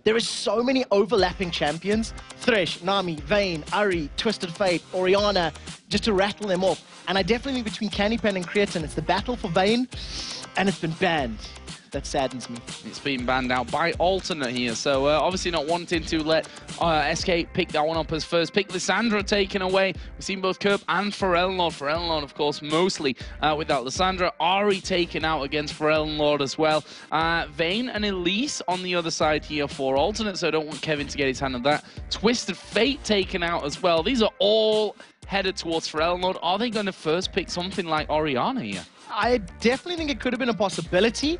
there is so many overlapping champions. Thresh, Nami, Vayne, Ahri, Twisted Fate, Orianna, just to rattle them off. And I definitely think between Candypan and Creatine, it's the battle for Vayne, and it's been banned. That saddens me. It's been banned out by Alternate here, so obviously not wanting to let SK pick that one up as first pick. Lissandra taken away. We've seen both Kerp and Forellenlord. Forellenlord, of course, mostly without Lissandra. Ahri taken out against Forellenlord as well. Vayne and Elise on the other side here for Alternate, so I don't want Kevin to get his hand on that. Twisted Fate taken out as well. These are all headed towards Forellenlord. Are they going to first pick something like Orianna here? I definitely think it could have been a possibility.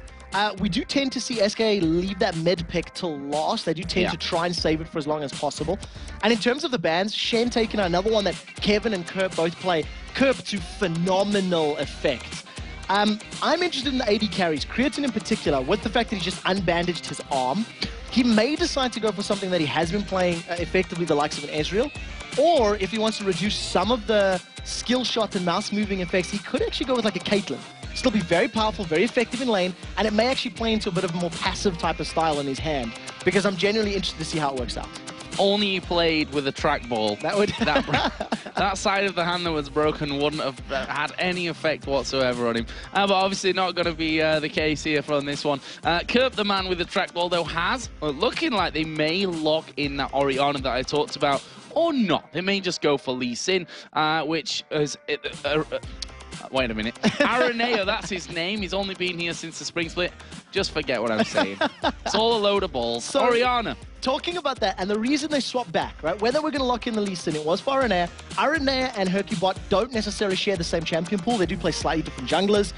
We do tend to see SK leave that mid pick till last. They do tend to try and save it for as long as possible. And in terms of the bans, Shen taking out another one that Kevin and Kerp both play. Kerp to phenomenal effect. I'm interested in the AD carries, Creatine in particular, with the fact that he just unbandaged his arm. He may decide to go for something that he has been playing effectively, the likes of an Ezreal. Or if he wants to reduce some of the skill shot and mouse moving effects, he could actually go with like a Caitlyn. Still be very powerful, very effective in lane, and it may actually play into a bit of a more passive type of style in his hand, because I'm genuinely interested to see how it works out. Only played with a trackball. That would that side of the hand that was broken wouldn't have had any effect whatsoever on him. But obviously not going to be the case here from this one. Kerp, the man with the trackball, though, has looking like they may lock in that Orianna that I talked about, or not. They may just go for Lee Sin, which is... wait a minute. Aranea, that's his name. He's only been here since the spring split. Just forget what I'm saying. It's all a load of balls. So, Orianna. Talking about that, and the reason they swapped back, right? Whether we're going to lock in the Lee Sin, it was for Aranea. Aranea and Hercubot don't necessarily share the same champion pool. They do play slightly different junglers.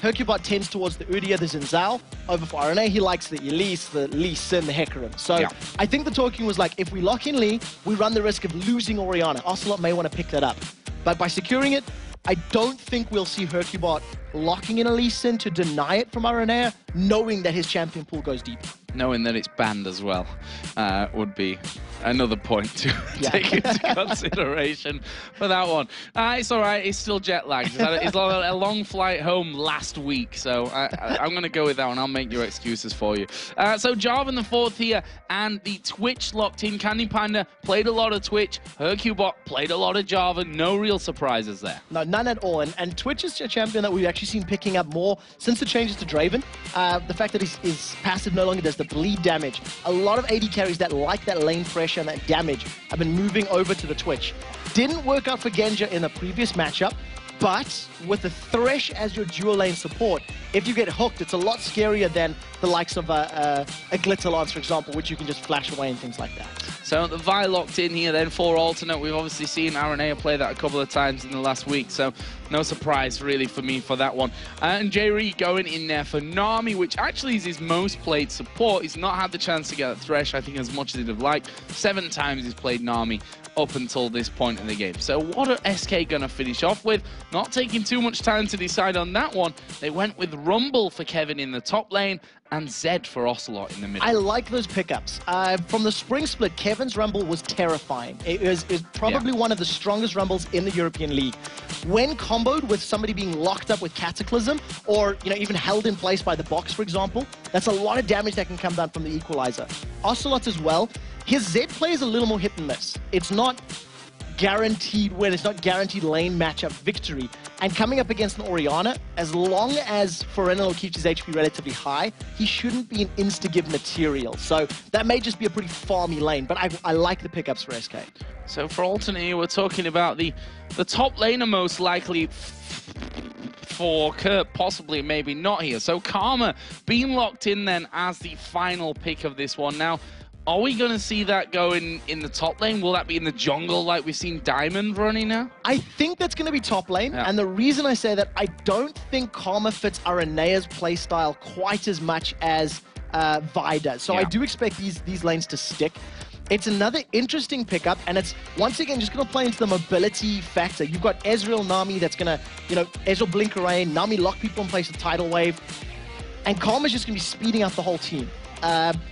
Hercubot tends towards the Udyr, the Zinzao. Over for Aranea, he likes the Elise, the Lee Sin, the Hecarim. So I think the talking was like, if we lock in Lee, we run the risk of losing Orianna. Ocelot may want to pick that up. But by securing it, I don't think we'll see Hercubot locking in a Lee Sin to deny it from Aranea, knowing that his champion pool goes deep. Knowing that it's banned as well would be another point to take into consideration for that one. It's all right. It's still jet lagged. It's a long flight home last week, so I'm going to go with that one. I'll make your excuses for you. So Jarvan the fourth here, and the Twitch locked in. Candy Panda played a lot of Twitch. Hercubot played a lot of Jarvan. No real surprises there. No, none at all. And Twitch is a champion that we've actually seen picking up more since the changes to Draven. The fact that his passive no longer does the bleed damage. A lot of AD carries that like that lane pressure and that damage have been moving over to the Twitch. Didn't work out for Genja in the previous matchup, but with the Thresh as your dual lane support, if you get hooked, it's a lot scarier than the likes of a Glitterlance, for example, which you can just flash away and things like that. So the Vi locked in here then for Alternate. We've obviously seen Aranea play that a couple of times in the last week, so no surprise really for me for that one. And J-Ree going in there for Nami, which actually is his most played support. He's not had the chance to get a Thresh, I think, as much as he'd have liked. 7 times he's played Nami up until this point in the game. So what are SK going to finish off with? Not taking too much time to decide on that one. They went with Rumble for Kevin in the top lane and Zed for Ocelot in the middle. I like those pickups. From the spring split, Kevin's Rumble was terrifying. It was probably one of the strongest Rumbles in the European League. When comboed with somebody being locked up with Cataclysm, or even held in place by the box, for example, that's a lot of damage that can come down from the Equalizer. Ocelot as well. His Zed play is a little more hit and miss. It's not guaranteed win, it's not guaranteed lane matchup victory. And coming up against an Orianna, as long as Forellenlord keeps his HP relatively high, he shouldn't be an insta-give material. So that may just be a pretty farmy lane, but I like the pickups for SK. So for Alternate here, we're talking about the top laner most likely for Kurt, possibly, maybe not here. So Karma being locked in then as the final pick of this one. Now, are we going to see that going in the top lane? Will that be in the jungle like we've seen Diamond running now? I think that's going to be top lane. And the reason I say that, I don't think Karma fits Aranea's playstyle quite as much as Vi does. So I do expect these lanes to stick. It's another interesting pickup, and it's, once again, just going to play into the mobility factor. You've got Ezreal, Nami, that's going to, Ezreal blink array, Nami lock people in place with Tidal Wave, and Karma's just going to be speeding up the whole team.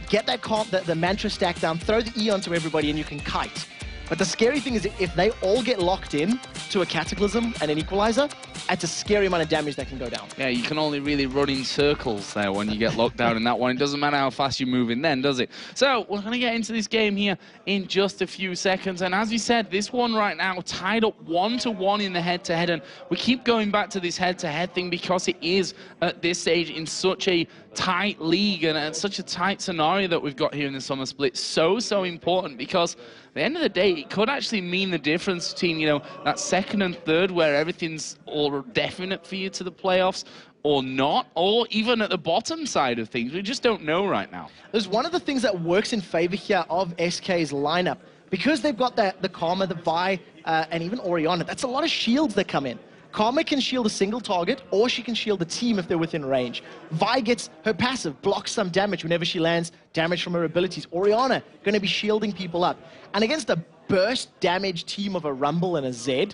Get that the mantra stack down, throw the E onto everybody, and you can kite. But the scary thing is if they all get locked in to a Cataclysm and an Equalizer, that's a scary amount of damage that can go down. Yeah, you can only really run in circles there when you get locked down in that one. It doesn't matter how fast you're moving then, does it? So we're going to get into this game here in just a few seconds. And as we said, this one right now tied up 1-1 in the head-to-head. And we keep going back to this head-to-head thing because it is, at this stage, in such a tight league and such a tight scenario that we've got here in the summer split. So important, because at the end of the day, it could actually mean the difference between, you know, that second and third where everything's all definite for you to the playoffs or not, or even at the bottom side of things. We just don't know right now. There's one of the things that works in favor here of SK's lineup. Because they've got the Karma, the Vi, and even Orianna, that's a lot of shields that come in. Karma can shield a single target, or she can shield a team if they're within range. Vi gets her passive, blocks some damage whenever she lands, damage from her abilities. Orianna going to be shielding people up. And against a burst damage team of a Rumble and a Zed,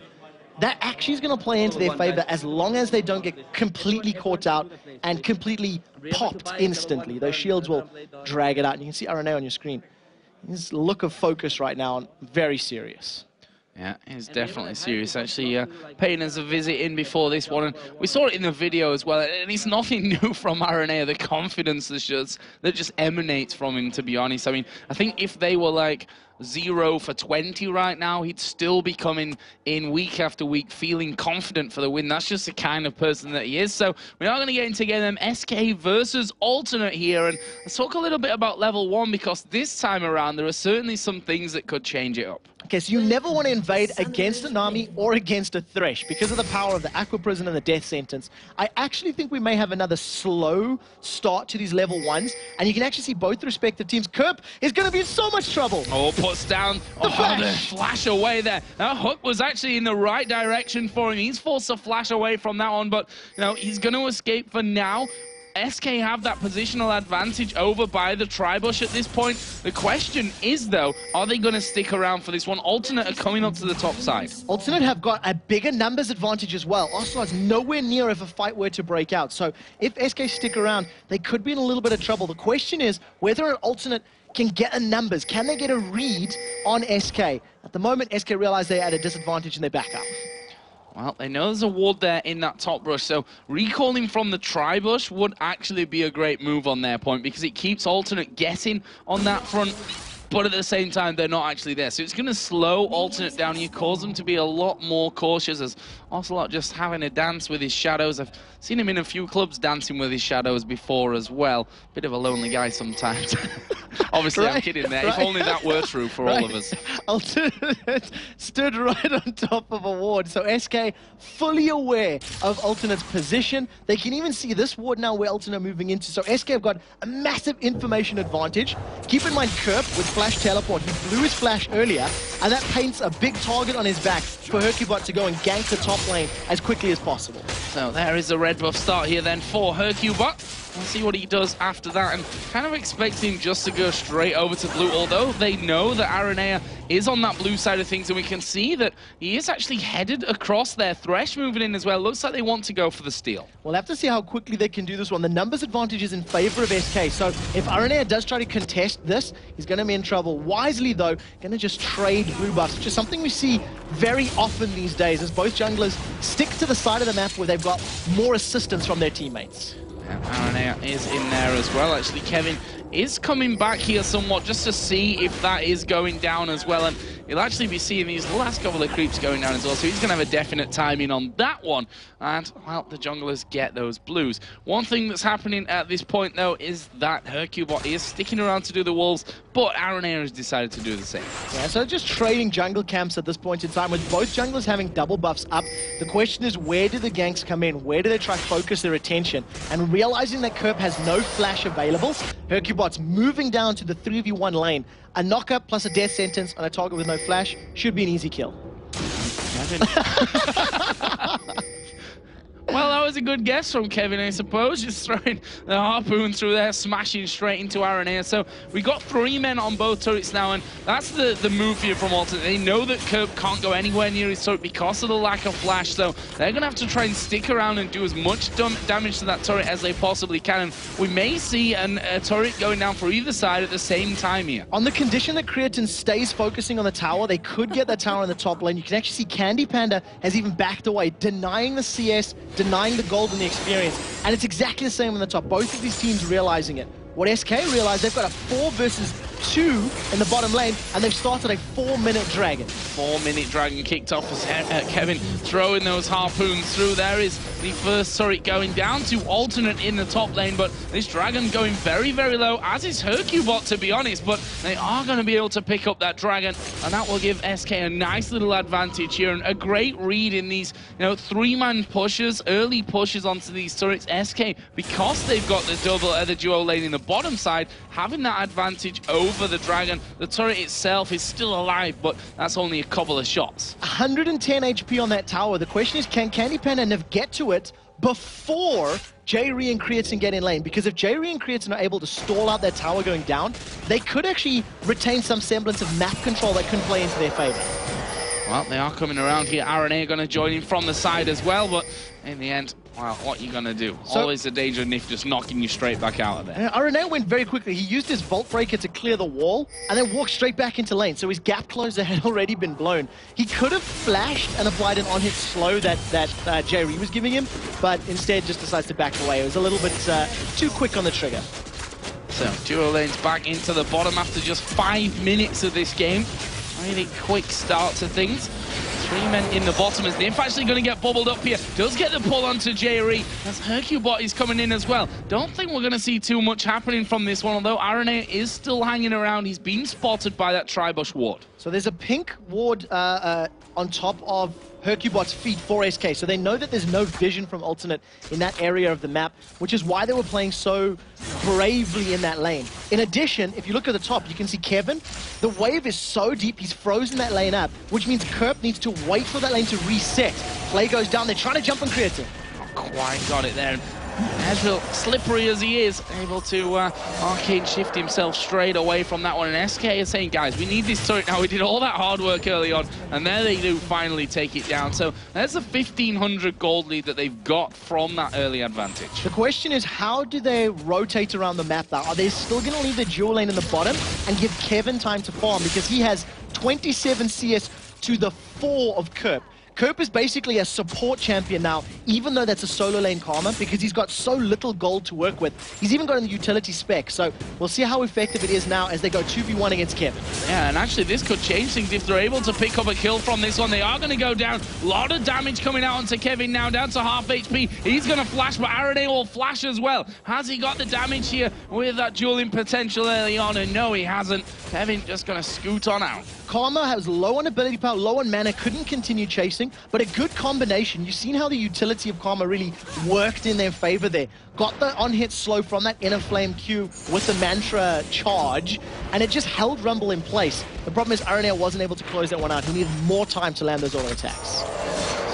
that actually is going to play into their favor as long as they don't get completely caught out and completely popped instantly. Those shields will drag it out. And you can see RNA on your screen. His look of focus right now, very serious. Yeah, it's definitely serious. Actually, paying us a visit in before this one, and we saw it in the video as well. And it's nothing new from RNA. The confidence that just emanates from him, to be honest. I mean, I think if they were like 0 for 20 right now, he'd still be coming in week after week feeling confident for the win. That's just the kind of person that he is. So we are going to get into game SK versus Alternate here, and let's talk a little bit about level 1, because this time around there are certainly some things that could change it up. Okay, so you never want to invade against a Nami or against a Thresh because of the power of the Aqua Prison and the Death Sentence. I actually think we may have another slow start to these level 1s, and you can actually see both respective teams. Kerp is going to be in so much trouble. Oh, puts down the flash away there. That hook was actually in the right direction for him. He's forced to flash away from that one, but you know, he's going to escape for now. SK have that positional advantage over by the Tribush at this point. The question is, though, are they going to stick around for this one? Alternate are coming up to the top side. Alternate have got a bigger numbers advantage as well. Ocelot's nowhere near if a fight were to break out. So if SK stick around, they could be in a little bit of trouble. The question is whether an Alternate can get a numbers. Can they get a read on SK? At the moment, SK realize they're at a disadvantage and they back up. Well, they know there's a ward there in that top brush, so recalling from the Tribush would actually be a great move on their point, because it keeps Alternate guessing on that front, but at the same time, they're not actually there. So it's going to slow Alternate down. You cause them to be a lot more cautious, as Ocelot just having a dance with his shadows. I've seen him in a few clubs dancing with his shadows before as well. Bit of a lonely guy sometimes. Obviously, right, I'm kidding there. Right. If only that were true for all of us. Alternate stood right on top of a ward. So SK fully aware of Alternate's position. They can even see this ward now where Alternate moving into. So SK have got a massive information advantage. Keep in mind, Kerp with Flash Teleport, he blew his Flash earlier, and that paints a big target on his back for Hercubot to go and gank the top lane as quickly as possible. So there is a red buff start here then for Hercubot. We'll see what he does after that, and kind of expecting just to go straight over to blue, although they know that Aranea is on that blue side of things, and we can see that he is actually headed across there. Thresh moving in as well. Looks like they want to go for the steal. We'll have to see how quickly they can do this one. The numbers advantage is in favor of SK, so if Aranea does try to contest this, he's going to be in trouble. Wisely, though, going to just trade blue buffs, which is something we see very often these days, as both junglers stick to the side of the map where they've got more assistance from their teammates. Aranea is in there as well. Actually, Kevin is coming back here somewhat just to see if that is going down as well, and you'll actually be seeing these last couple of creeps going down as well, so he's going to have a definite timing on that one, and, well, the junglers get those blues. One thing that's happening at this point, though, is that Hercubot is sticking around to do the wolves, but Aranea has decided to do the same. Yeah, so just trading jungle camps at this point in time, with both junglers having double buffs up. The question is, where do the ganks come in? Where do they try to focus their attention? And realizing that Kerp has no flash available, Hercubot's moving down to the 3v1 lane. A knockup plus a death sentence on a target with no flash should be an easy kill. Well, that was a good guess from Kevin, I suppose. Just throwing the harpoon through there, smashing straight into RNA. So we got 3 men on both turrets now, and that's the move here from Alternate. They know that Curb can't go anywhere near his turret because of the lack of flash, so they're going to have to try and stick around and do as much damage to that turret as they possibly can. And we may see a turret going down for either side at the same time here. On the condition that Creatine stays focusing on the tower, they could get that tower in the top lane. You can actually see Candy Panda has even backed away, denying the CS, denying the gold and the experience. And it's exactly the same on the top. Both of these teams realizing it. What SK realized, they've got a 4 versus 2 in the bottom lane, and they've started a 4-minute dragon. 4-minute dragon kicked off as Kevin throwing those harpoons through. There is the first turret going down to Alternate in the top lane, but this dragon going very, very low, as is Hercubot, to be honest, but they are going to be able to pick up that dragon, and that will give SK a nice little advantage here, and a great read in these, 3-man pushes, early pushes onto these turrets. SK, because they've got the duo lane in the bottom side, having that advantage over the dragon. The turret itself is still alive, but that's only a couple of shots. 110 HP on that tower. The question is, can Candy Panda and Niv get to it before J-Re and Creatine get in lane? Because if J-Re and Creatine are able to stall out that tower going down, they could actually retain some semblance of map control that can play into their favor. Well, they are coming around here. RNA are going to join in from the side as well, but in the end, well, what are you going to do? So, always the danger of Nif just knocking you straight back out of there. RNA went very quickly. He used his Vault Breaker to clear the wall and then walked straight back into lane. So his gap closer had already been blown. He could have flashed and applied an on-hit slow that J-Re was giving him, but instead just decides to back away. It was a little bit too quick on the trigger. So duo lanes back into the bottom after just 5 minutes of this game. Really quick start to things. 3 men in the bottom as Nif actually going to get bubbled up here. Does get the pull onto J-Re as Hercubot is coming in as well. Don't think we're going to see too much happening from this one, although RNA is still hanging around. He's been spotted by that Tribush ward. So there's a pink ward on top of Hercubot's feet for SK, so they know that there's no vision from Alternate in that area of the map, which is why they were playing so bravely in that lane. In addition, if you look at the top, you can see Kevin. The wave is so deep, he's frozen that lane up, which means Kerp needs to wait for that lane to reset. Play goes down, they're trying to jump on Creatine. Not quite got it there. Ezreal, slippery as he is, able to arcane shift himself straight away from that one. And SK is saying, guys, we need this turret now. We did all that hard work early on, and there they do finally take it down. So there's a 1,500 gold lead that they've got from that early advantage. The question is, how do they rotate around the map now? Are they still going to leave the dual lane in the bottom and give Kevin time to farm? Because he has 27 CS to the 4 of Kerp. Kerp is basically a support champion now, even though that's a solo lane Karma, because he's got so little gold to work with. He's even got in the utility spec, so we'll see how effective it is now as they go 2v1 against Kevin. Yeah, and actually this could change things if they're able to pick up a kill from this one. They are going to go down. A lot of damage coming out onto Kevin now, down to half HP. He's going to flash, but RNA will flash as well. Has he got the damage here with that dueling potential early on? And no, he hasn't. Kevin just going to scoot on out. Karma has low on ability power, low on mana, couldn't continue chasing, but a good combination. You've seen how the utility of Karma really worked in their favor there. Got the on-hit slow from that inner flame Q with the mantra charge, and it just held Rumble in place. The problem is RNA wasn't able to close that one out. He needed more time to land those auto attacks.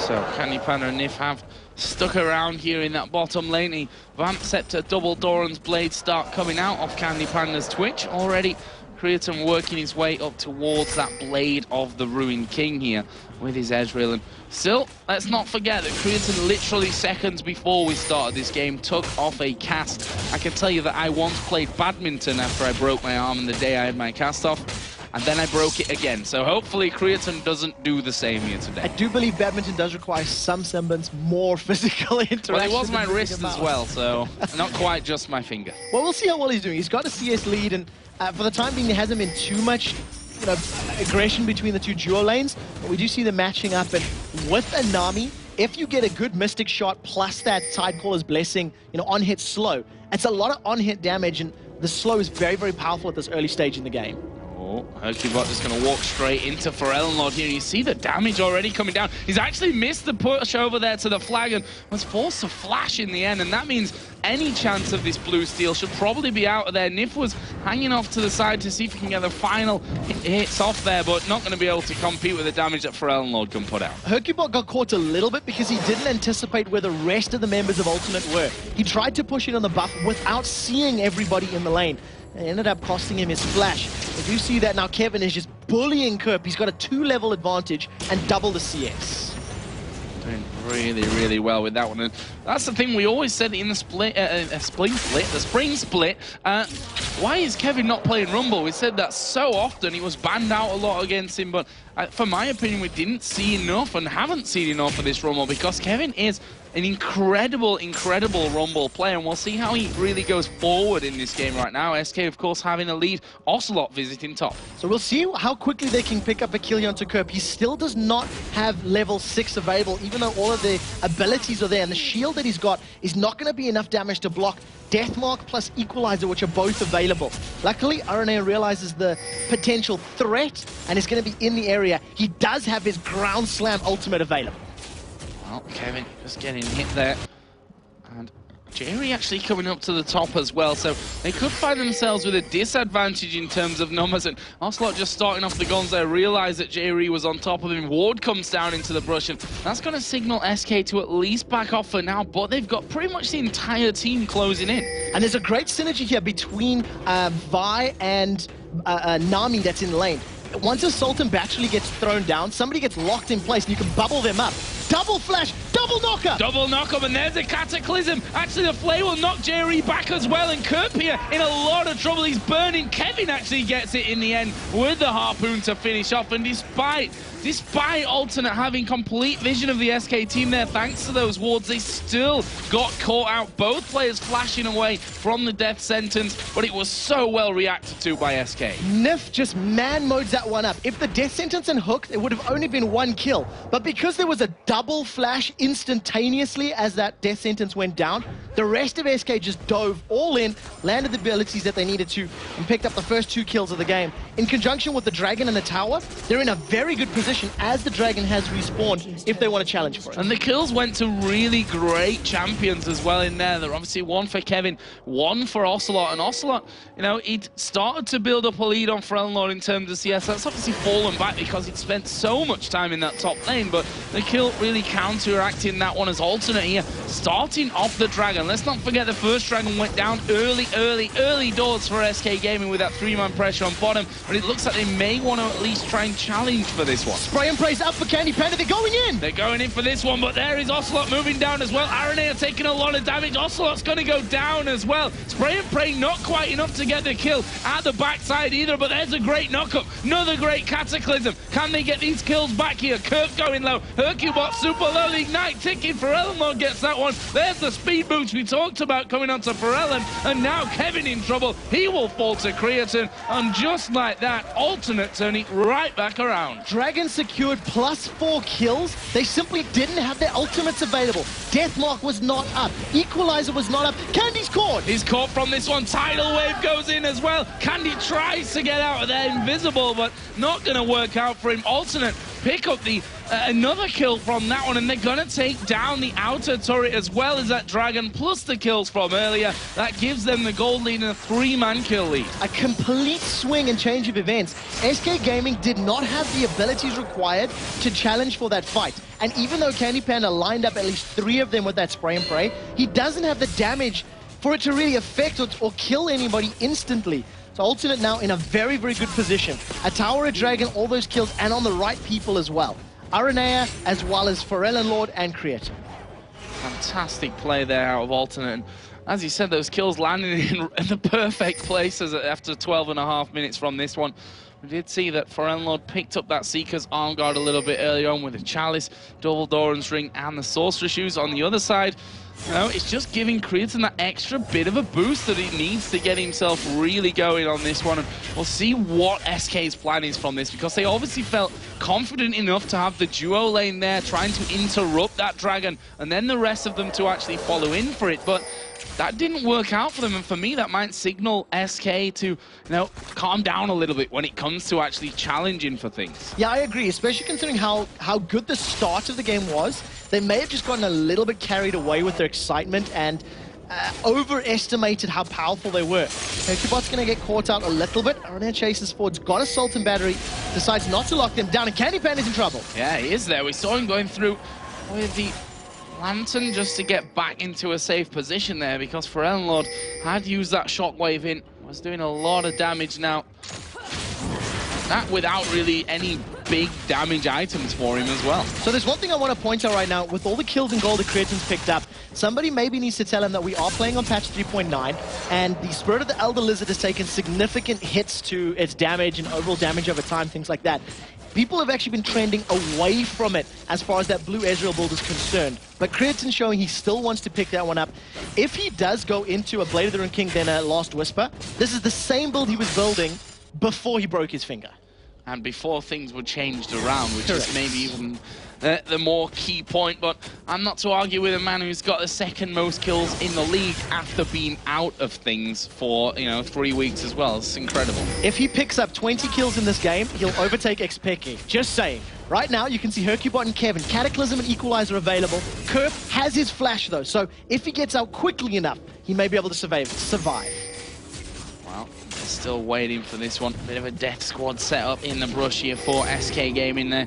So Candy Panda and Nif have stuck around here in that bottom lane. The Vamp Scepter double Doran's blade start coming out off Candy Panda's Twitch already. Creatine working his way up towards that Blade of the Ruined King here with his Ezreal. And still, let's not forget that Creatine literally seconds before we started this game took off a cast. I can tell you that I once played badminton after I broke my arm in the day I had my cast off, and then I broke it again. So hopefully Creatine doesn't do the same here today. I do believe badminton does require some semblance more physical interaction. Well, it was my wrist as well, so not quite just my finger. Well, we'll see how well he's doing. He's got a CS lead, and for the time being, there hasn't been too much aggression between the two duo lanes, but we do see them matching up. And with a Nami, if you get a good Mystic shot plus that Tidecaller's Blessing, on-hit slow, it's a lot of on-hit damage, and the slow is very, very powerful at this early stage in the game. Oh, Hercubot just going to walk straight into Forellenlord here. You see the damage already coming down. He's actually missed the push over there to the flag and was forced to flash in the end. And that means any chance of this blue steal should probably be out of there. Nif was hanging off to the side to see if he can get the final hits off there, but not going to be able to compete with the damage that Forellenlord can put out. Hercubot got caught a little bit because he didn't anticipate where the rest of the members of Ultimate were. He tried to push in on the buff without seeing everybody in the lane. It ended up costing him his flash. If you see that now, Kevin is just bullying Kerp. He's got a 2-level advantage and double the CS. Doing really, really well with that one. And that's the thing we always said in the spring split. Why is Kevin not playing Rumble? We said that so often. He was banned out a lot against him, but for my opinion, we didn't see enough and haven't seen enough of this Rumble because Kevin is an incredible, incredible Rumble player, and we'll see how he really goes forward in this game right now. SK, of course, having a lead. Ocelot visiting top. So we'll see how quickly they can pick up a kill onto Kerp. He still does not have level 6 available, even though all of the abilities are there, and the shield that he's got is not going to be enough damage to block Deathmark plus Equalizer, which are both available. Luckily, RNA realizes the potential threat and is going to be in the area. He does have his Ground Slam ultimate available. Well, Kevin just getting hit there. And Jerry actually coming up to the top as well, so they could find themselves with a disadvantage in terms of numbers. And Ocelot just starting off the guns there, realized that Jerry was on top of him. Ward comes down into the brush, and that's going to signal SK to at least back off for now, but they've got pretty much the entire team closing in. And there's a great synergy here between Vi and Nami that's in lane. Once a Sultan Battery gets thrown down, somebody gets locked in place and you can bubble them up. Double flash, double knocker! Double knock-up, and there's a Cataclysm. Actually, the Flay will knock Jerry back as well, and Kerp here in a lot of trouble. He's burning. Kevin actually gets it in the end with the Harpoon to finish off, and despite Alternate having complete vision of the SK team there, thanks to those wards, they still got caught out. Both players flashing away from the death sentence, but it was so well reacted to by SK. Nif just man modes that one up. If the death sentence and hooked, it would have only been 1 kill. But because there was a double flash instantaneously as that death sentence went down, the rest of SK just dove all in, landed the abilities that they needed to, and picked up the first 2 kills of the game. In conjunction with the Dragon and the Tower, they're in a very good position as the Dragon has respawned if they want to challenge for it. And the kills went to really great champions as well in there. There were obviously 1 for Kevin, 1 for Ocelot. And Ocelot, you know, he'd started to build up a lead on Forellenlord in terms of CS. That's obviously fallen back because he'd spent so much time in that top lane, but the kill really counteracting that one as Alternate here, starting off the Dragon. Let's not forget the first Dragon went down early doors for SK Gaming with that 3-man pressure on bottom, but it looks like they may want to at least try and challenge for this one. Spray and Praise up for Candy Panda, they're going in! They're going in for this one, but there is Ocelot moving down as well. RNA are taking a lot of damage. Ocelot's going to go down as well. Spray and Pray not quite enough to get the kill at the backside either, but there's a great knock-up. Another great Cataclysm. Can they get these kills back here? Kerp going low. Hercubot super low. The Ignite ticking. Forellenlord gets that one. There's the speed boost we talked about coming onto Forellen, and now Kevin in trouble. He will fall to Creatine, and just like that, Alternate turning right back around. Dragon secured +4 kills. They simply didn't have their ultimates available. Deathmark was not up. Equalizer was not up. Candy's caught. He's caught from this one. Tidal Wave goes in as well. Candy tries to get out of there invisible, but not going to work out for him. Alternate pick up the another kill from that one, and they're going to take down the outer turret as well as that Dragon, plus the kills from earlier. That gives them the gold lead and a 3-man kill lead. A complete swing and change of events. SK Gaming did not have the abilities required to challenge for that fight. And even though Candy Panda lined up at least 3 of them with that Spray and Pray, he doesn't have the damage for it to really affect or kill anybody instantly. So Alternate now in a very, very good position. A Tower, a Dragon, all those kills, and on the right people as well. Aranea, as well as Forellenlord and Creator. Fantastic play there out of Alternate. And as you said, those kills landed in the perfect places after 12.5 minutes from this one. We did see that Forellenlord picked up that Seeker's arm guard a little bit early on with a Chalice, Double Doran's Ring, and the Sorcerer Shoes. On the other side, No, it's just giving Creaton that extra bit of a boost that he needs to get himself really going on this one. And we'll see what SK's plan is from this, because they obviously felt confident enough to have the duo lane there trying to interrupt that dragon, and then the rest of them to actually follow in for it. But that didn't work out for them, and for me that might signal SK to, calm down a little bit when it comes to actually challenging for things. Yeah, I agree, especially considering how good the start of the game was. They may have just gotten a little bit carried away with their excitement and overestimated how powerful they were. Hercubot's going to get caught out a little bit. RNA chases forwards, got a Salt and Battery, decides not to lock them down, and Candy Pan is in trouble. Yeah, he is there. We saw him going through with the Lantern just to get back into a safe position there, because Lord had used that shockwave in, was doing a lot of damage now. That without really any big damage items for him as well. So there's one thing I want to point out right now. With all the kills and gold that Creaton's picked up, somebody maybe needs to tell him that we are playing on patch 3.9, and the Spirit of the Elder Lizard has taken significant hits to its damage and overall damage over time, things like that. People have actually been trending away from it as far as that blue Ezreal build is concerned. But Creaton's showing he still wants to pick that one up. If he does go into a Blade of the Ruined King, then a Last Whisper, this is the same build he was building before he broke his finger. And before things were changed around, which Correct. is maybe even the more key point. But I'm not to argue with a man who's got the second most kills in the league after being out of things for 3 weeks as well. It's incredible. If he picks up 20 kills in this game, he'll overtake Xpeki. Just saying. Right now, you can see Hercubot and Kevin. Cataclysm and Equalizer available. Kerp has his flash, though, so if he gets out quickly enough, he may be able to survive. Well, they're still waiting for this one. Bit of a death squad set up in the brush here for SK Gaming there.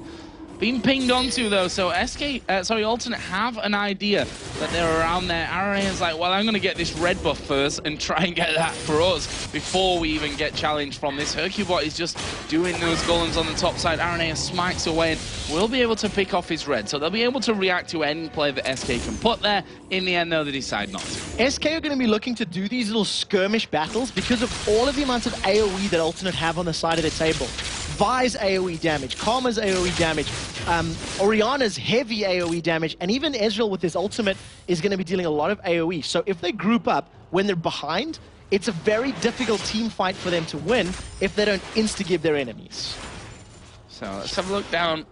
Being pinged onto though, so Alternate have an idea that they're around there. RNA is like, well, I'm going to get this red buff first and try and get that for us before we even get challenged from this. Hercubot is just doing those golems on the top side. RNA smites away and will be able to pick off his red. So they'll be able to react to any play that SK can put there. In the end, though, they decide not to. SK are going to be looking to do these little skirmish battles because of all of the amounts of AoE that Alternate have on the side of the table. Vi's AoE damage, Karma's AoE damage, Orianna's heavy AoE damage, and even Ezreal with his ultimate is going to be dealing a lot of AoE. So if they group up when they're behind, it's a very difficult team fight for them to win if they don't insta-give their enemies. So let's have a look down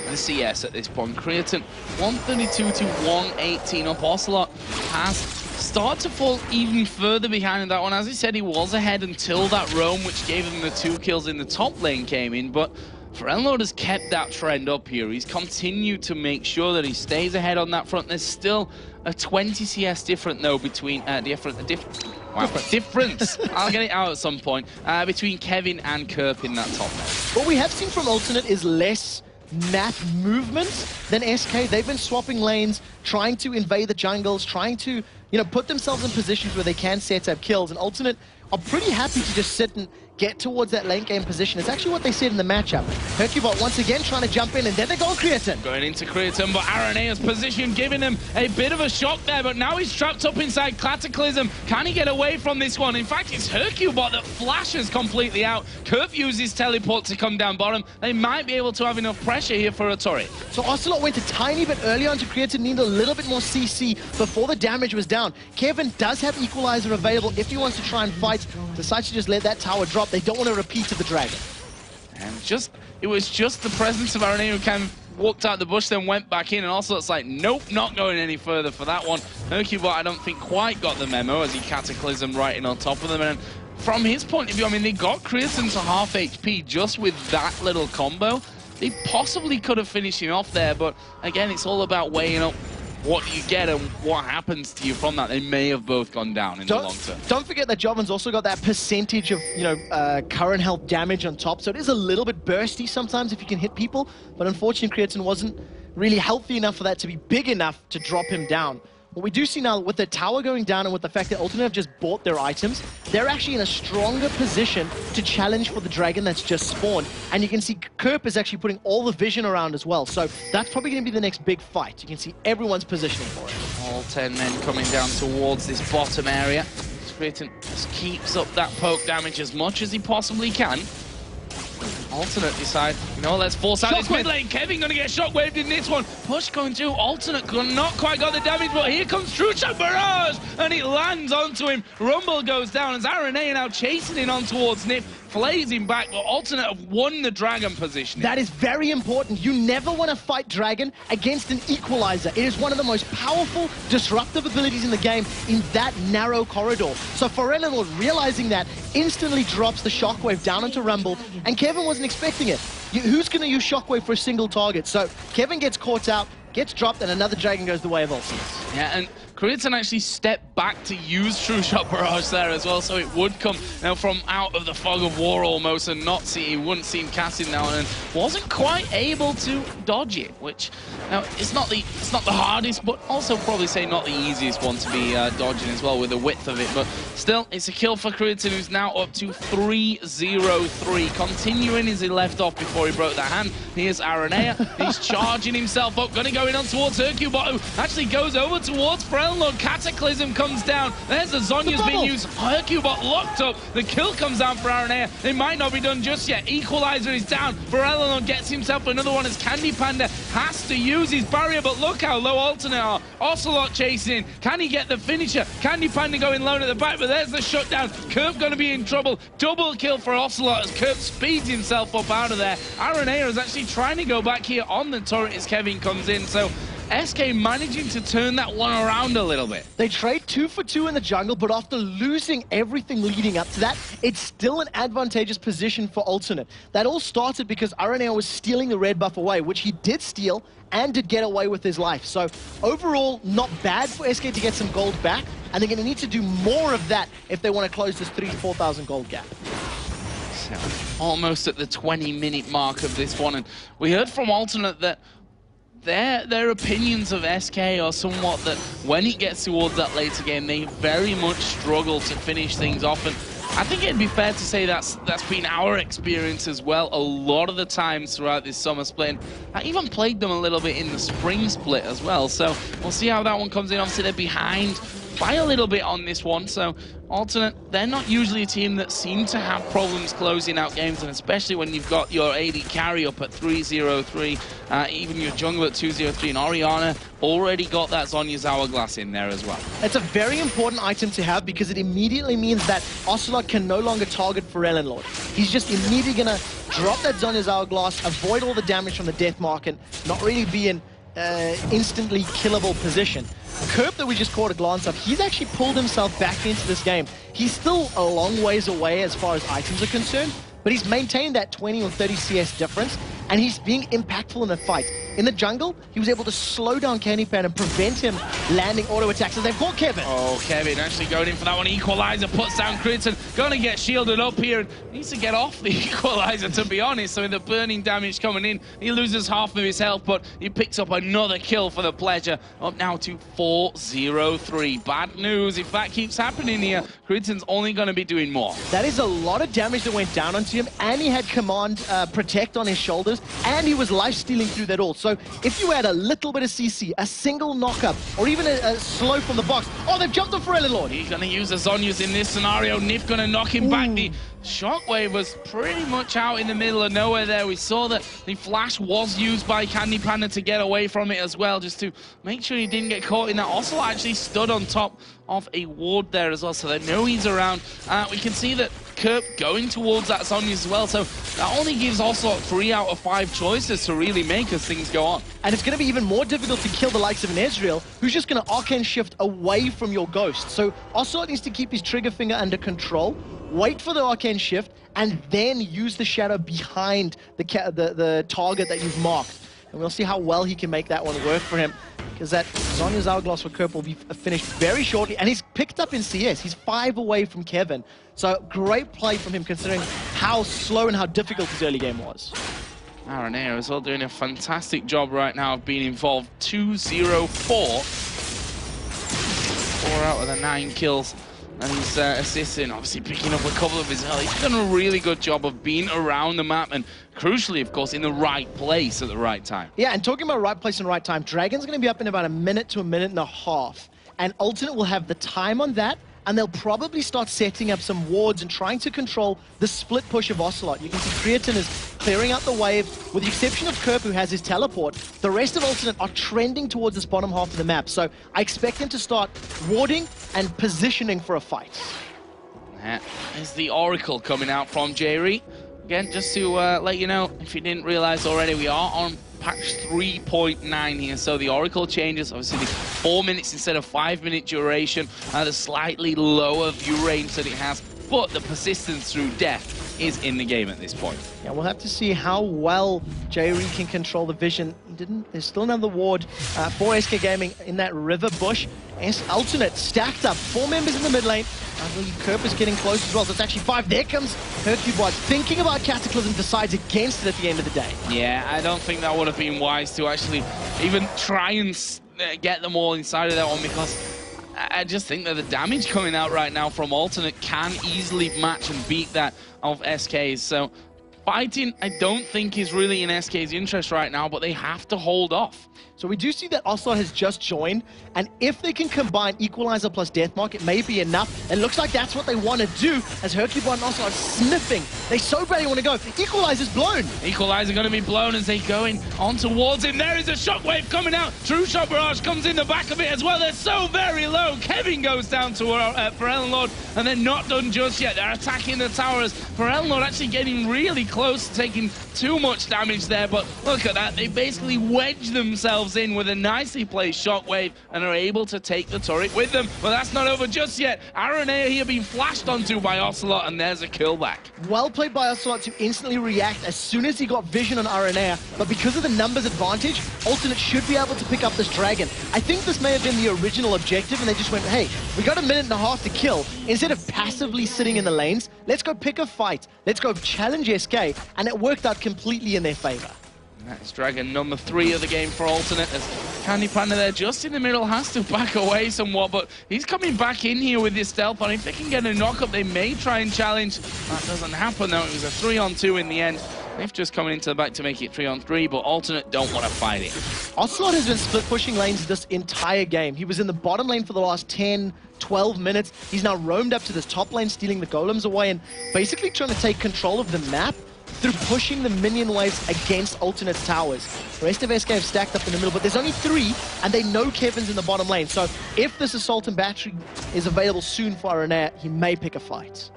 the CS at this point. Creaton 132 to 118 up. Ocelot has started to fall even further behind in that one. As he said, he was ahead until that roam, which gave him the 2 kills in the top lane came in. But Lord has kept that trend up here. He's continued to make sure that he stays ahead on that front. There's still a 20 CS difference though between difference. I'll get it out at some point between Kevin and Kerp in that top lane. What we have seen from Alternate is less map movement than SK. They've been swapping lanes, trying to invade the jungles, trying to put themselves in positions where they can set up kills, and Alternate are pretty happy to just sit and get towards that lane game position. It's actually what they said in the matchup. Hercubot once again trying to jump in, and then they go Creaton. Going into Creaton, but RNA's position giving him a bit of a shock there, but now he's trapped up inside Cataclysm. Can he get away from this one? In fact, it's Hercubot that flashes completely out. Kerp uses teleport to come down bottom. They might be able to have enough pressure here for a turret. So Ocelot went a tiny bit early on to Creaton, needed a little bit more CC before the damage was down. Kevin does have Equalizer available if he wants to try and fight. Decides to just let that tower drop. They don't want to repeat of the dragon. And it was just the presence of RNA who kind of walked out the bush, then went back in, and also it's like, nope, not going any further for that one. Hercubot, I don't think, quite got the memo as he Cataclysm right in on top of them. And from his point of view, I mean, they got Creaton to half HP just with that little combo. They possibly could have finished him off there, but again, it's all about weighing up what you get and what happens to you from that. They may have both gone down in the long term. Don't forget that Jovin's also got that percentage of current health damage on top, so it is a little bit bursty sometimes if you can hit people, but unfortunately Creaton wasn't really healthy enough for that to be big enough to drop him down. What we do see now with the tower going down and with the fact that Alternate have just bought their items, they're actually in a stronger position to challenge for the dragon that's just spawned. And you can see Kerp is actually putting all the vision around as well. So that's probably going to be the next big fight. You can see everyone's positioning for it. All 10 men coming down towards this bottom area. Creaton just keeps up that poke damage as much as he possibly can. Alternate decide, you know, let's force out this Shockwave. mid lane. Kevin gonna get shockwaved in this one. Push going through. Alternate not quite got the damage, but here comes True Shot Barrage, and it lands onto him. Rumble goes down as RNA now chasing in on towards Nip. Flays him back, but Alternate have won the Dragon position. That is very important. You never want to fight Dragon against an equalizer. It is one of the most powerful, disruptive abilities in the game in that narrow corridor. So Forellenlord, realizing that, instantly drops the Shockwave down into Rumble, and Kevin wasn't expecting it. Who's going to use Shockwave for a single target? So Kevin gets caught out, gets dropped, and another Dragon goes the way of Ultimate. Yeah, and Kritzen actually stepped back to use True Shot Barrage there as well, so it would come now from out of the fog of war almost and not see, he wouldn't see him casting now and wasn't quite able to dodge it, which now it's not the hardest, but also probably say not the easiest one to be dodging as well with the width of it, but still it's a kill for Kritzen, who's now up to 3-0-3, continuing as he left off before he broke that hand. Here's Aranea, he's charging himself up, gonna go in on towards Hercubot, who actually goes over towards Forellenlord. Cataclysm comes down. There's the Zhonya's being used. Hercubot locked up. The kill comes down for Aranea. It might not be done just yet. Equalizer is down. Forellenlord gets himself another one as Candy Panda has to use his barrier, but look how low Alternate are. Ocelot chasing. Can he get the finisher? Candy Panda going low at the back, but there's the shutdown. Kerp going to be in trouble. Double kill for Ocelot as Kerp speeds himself up out of there. Aranea is actually trying to go back here on the turret as Kevin comes in, so SK managing to turn that one around a little bit. They trade 2 for 2 in the jungle, but after losing everything leading up to that, it's still an advantageous position for Alternate. That all started because Aranea was stealing the red buff away, which he did steal and did get away with his life. So overall, not bad for SK to get some gold back, and they're going to need to do more of that if they want to close this 3,000 to 4,000 gold gap. Almost at the 20-minute mark of this one, and we heard from Alternate that their opinions of SK are somewhat that when it gets towards that later game, they very much struggle to finish things off. And I think it'd be fair to say that's been our experience as well a lot of the times throughout this summer split. And I even played them a little bit in the spring split as well. So we'll see how that one comes in. Obviously, they're behind by a little bit on this one. So Alternate, they're not usually a team that seem to have problems closing out games, and especially when you've got your AD carry up at 3-0-3, even your jungle at 2-0-3, and Orianna already got that Zhonya's Hourglass in there as well. It's a very important item to have because it immediately means that Ocelot can no longer target Forellenlord. He's just immediately going to drop that Zhonya's Hourglass, avoid all the damage from the death mark, and not really be in instantly killable position. Kerp that we just caught a glance of, he's actually pulled himself back into this game. He's still a long ways away as far as items are concerned, but he's maintained that 20 or 30 CS difference, and he's being impactful in the fight. In the jungle, he was able to slow down Candy Pan and prevent him landing auto attacks, as they've caught Kevin. Oh, Kevin actually going in for that one. Equalizer puts down Kritzen, gonna get shielded up here, and needs to get off the Equalizer, to be honest. So with the burning damage coming in, he loses half of his health, but he picks up another kill for the pleasure. Up now to 4-0-3. Bad news, if that keeps happening here, Kritzen's only gonna be doing more. That is a lot of damage that went down onto him, and he had command protect on his shoulders, and he was life-stealing through that ult. So if you add a little bit of CC, a single knockup, or even a slow from the box, oh, they've jumped on Forellenlord. He's going to use the Zhonya's in this scenario. Nif going to knock him back. The Shockwave was pretty much out in the middle of nowhere there. We saw that the flash was used by Candy Panda to get away from it as well, just to make sure he didn't get caught in that. Also actually stood on top of a ward there as well, so they know he's around. We can see that Kerp going towards that Zhonya as well, so that only gives Ocelot 3 out of 5 choices to really make as things go on. And it's going to be even more difficult to kill the likes of an Ezreal, who's just going to arcane shift away from your Ghost. So Ocelot needs to keep his trigger finger under control, wait for the arcane shift, and then use the shadow behind the target that you've marked. And we'll see how well he can make that one work for him, because that Zhonya's Hourglass for Kerp will be finished very shortly, and he's picked up in CS. He's 5 away from Kevin. So great play from him considering how slow and how difficult his early game was. Aranea as well doing a fantastic job right now of being involved. 2-0-4. 4 out of the 9 kills. And he's assisting, obviously picking up a couple of his health. He's done a really good job of being around the map and crucially, of course, in the right place at the right time. Yeah, and talking about right place and right time, Dragon's going to be up in about a minute to a minute and a half. And Alternate will have the time on that, and they'll probably start setting up some wards and trying to control the split push of Ocelot. You can see Creatine is clearing out the wave, with the exception of Kerp, who has his teleport. The rest of Alternate are trending towards this bottom half of the map, so I expect them to start warding and positioning for a fight. That is the Oracle coming out from Jerry. Again, just to let you know, if you didn't realize already, we are on patch 3.9 here, so the Oracle changes, obviously the 4 minutes instead of 5 minute duration, the slightly lower view range that it has, but the persistence through death is in the game at this point. Yeah, we'll have to see how well J-Re can control the vision. There's still another ward for SK Gaming in that river bush. Alternate stacked up, 4 members in the mid lane. I believe Kerp is getting close as well, so it's actually 5. There comes Hercubot, thinking about Cataclysm, decides against it at the end of the day. Yeah, I don't think that would have been wise to actually even try and get them all inside of that one, because I just think that the damage coming out right now from Alternate can easily match and beat that of SK's. So fighting, I don't think is really in SK's interest right now, but they have to hold off. So we do see that Ocelot has just joined, and if they can combine Equalizer plus Deathmark, it may be enough. It looks like that's what they want to do, as Hercubot and Ocelot are sniffing. They so badly want to go. Equalizer's blown. Equalizer going to be blown as they going on towards him. There is a shockwave coming out. True Shot Barrage comes in the back of it as well. They're so very low. Kevin goes down to Pharrell Lord, and they're not done just yet. They're attacking the towers. Pharrell Lord actually getting really close to taking too much damage there, but look at that. They basically wedge themselves in with a nicely placed shockwave and are able to take the turret with them. But that's not over just yet. Aranea here being flashed onto by Ocelot, and there's a kill back. Well played by Ocelot to instantly react as soon as he got vision on Aranea, but because of the numbers advantage, Alternate should be able to pick up this dragon. I think this may have been the original objective, and they just went, hey, we got a minute and a half to kill. Instead of passively sitting in the lanes, let's go pick a fight. Let's go challenge SK, and it worked out completely in their favor. That's Dragon number 3 of the game for Alternate, as Candy Panda there just in the middle has to back away somewhat, but he's coming back in here with this stealth, and if they can get a knock-up, they may try and challenge. That doesn't happen though. It was a 3-on-2 in the end. They've just coming into the back to make it 3-on-3, but Alternate don't want to fight it. Ocelot has been split pushing lanes this entire game. He was in the bottom lane for the last 10, 12 minutes. He's now roamed up to this top lane, stealing the golems away, and basically trying to take control of the map through pushing the minion waves against Alternate's towers. The rest of SK have stacked up in the middle, but there's only 3, and they know Kevin's in the bottom lane. So if this Assault and Battery is available soon for Aranea, he may pick a fight.